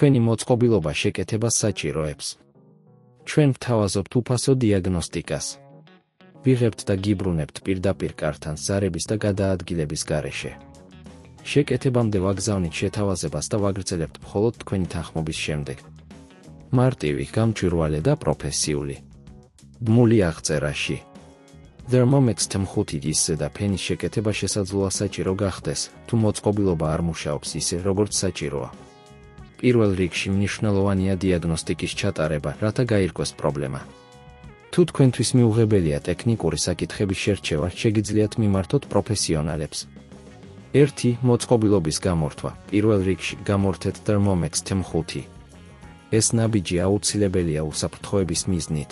თქვენი მოწყობილობა შეკეთებას საჭიროებს. ჩვენ ვთავაზობთ უფასო დიაგნოსტიკას. ვიღებთ და გიბრუნებთ პირდაპირ კართან ზარების და გადაადგილების გარეშე. შეკეთებამდე ვაგზავნით შეთავაზებას და ვაგრძელებთ მხოლოდ თქვენი თანხმობის შემდეგ. მარტივი, გამჭვირვალე და პროფესიული. ბმული აღწერაში. Thermomix TM5 ზედა ფენის შეკეთება შესაძლოა საჭირო გახდეს, თუ მოწყობილობა არ მუშაობს ისე, როგორც საჭიროა. პირველ რიგში მნიშვნელოვანია დიაგნოსტიკის ჩატარება, რათა გაირკვეს პრობლემა. თუ თქვენთვის მიუღებელია ტექნიკური საკითხების შერჩევა, შეგიძლიათ მიმართოთ პროფესიონალებს. 1. მოწყობილობის გამორთვა. პირველ რიგში გამორთეთ Thermomix TM5. ეს ნაბიჯი აუცილებელია უსაფრთხოების მიზნით.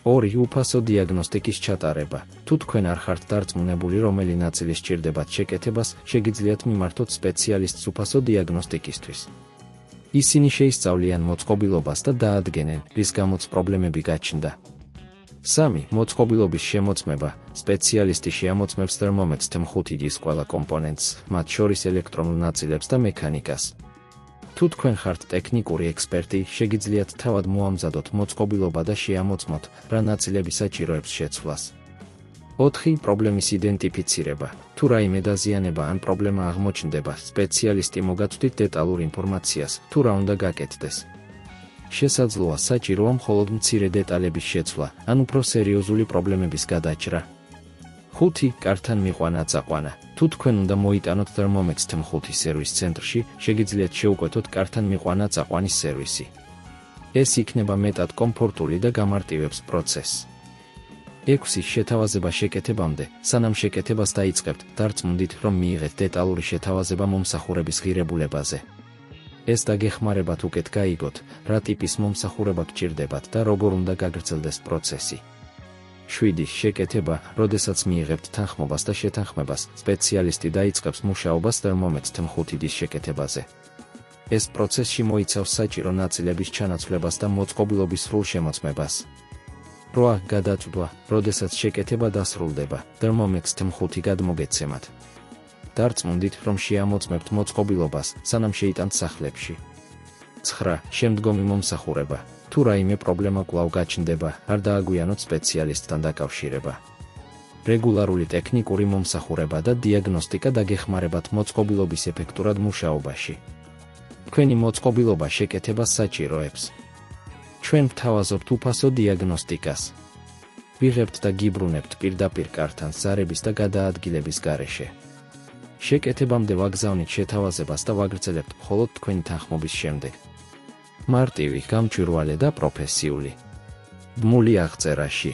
2. უფასო დიაგნოსტიკის ჩატარება. თუ თქვენ არ ხართ დარწმუნებული, რომელი ნაწილი სჭირდებათ შეკეთებას, შეგიძლიათ მიმართოთ სპეციალისტს უფასო დიაგნოსტიკისთვის. ისინი შეისწავლიან მოწყობილობას და დაადგენენ, რის გამოც პრობლემები გაჩნდა. 3. მოწყობილობის შემოწმება. სპეციალისტი შეამოწმებს Thermomix TM5-ის ყველა კომპონენტს, მათ შორის ელექტრონულ ნაწილებს და მექანიკას. თუ თქვენ ხართ ტექნიკური ექსპერტი, შეგიძლიათ თავად მოამზადოთ მოწყობილობა და შეამოწმოთ, რა ნაწილები საჭიროებს შეცვლას. 4. პრობლემის იდენტიფიცირება. თუ რაიმე დაზიანება ან პრობლემა აღმოჩნდება, სპეციალისტი მოგაწვდით დეტალურ ინფორმაციას, თუ რა უნდა გაკეთდეს. შესაძლოა საჭიროა მხოლოდ მცირე დეტალების შეცვლა, ან უფრო სერიოზული პრობლემების გადაჭრა. 5. კართან მიყვანა წაყვანა. თუ თქვენ უნდა მოიტანოთ Thermomix TM5 სერვის ცენტრში, შეგიძლიათ შეუკვეთოთ კართან მიყვანა წაყვანის სერვისი. ეს იქნება მეტად კომფორტული და გამარტივებს პროცესს. 6. შეთავაზება შეკეთებამდე. სანამ შეკეთებას დაიწყებთ, დარწმუნდით, რომ მიიღეთ დეტალური შეთავაზება მომსახურების ღირებულებაზე. ეს დაგეხმარებათ უკეთ გაიგოთ, რა ტიპის მომსახურება გჭირდებათ და როგორ უნდა გაგრძელდეს პროცესი. 7. შეკეთება. როდესაც მიიღებთ თანხმობას და შეთანხმებას, სპეციალისტი დაიწყებს მუშაობას Thermomix TM5-ის შეკეთებაზე. ეს პროცესში მოიცავს საჭირო ნაწილების ჩანაცვლებას და მოწყობილობის სრულ შემოწმებას. 8. გადაწვდვა. როდესაც შეკეთება დასრულდება, Thermomix TM5 გადმოგეცემათ. დარწმუნდით, რომ შეამოწმებთ მოწყობილობას, სანამ შეიტანთ სახლებში. 9. შემდგომი მომსახურება. თუ რაიმე პრობლემა კვლავ გაჩნდება, არ დააგვიანოთ სპეციალისტთან დაკავშირება. რეგულარული ტექნიკური მომსახურება და დიაგნოსტიკა დაგეხმარებათ მოწყობილობის ეფექტურად მუშაობაში. თქვენი მოწყობილობა შეკეთებას საჭიროებს. ჩვენ ვთავაზობთ უფასო დიაგნოსტიკას. ვიღებთ და გიბრუნებთ პირდაპირ კართან ზარების და გადაადგილების გარეშე. შეკეთებამდე ვაგზავნით შეთავაზებას და ვაგრძელებთ მხოლოდ თქვენი თანხმობის შემდეგ. მარტივი, გამჭვირვალე და პროფესიული. ბმული აღწერაში.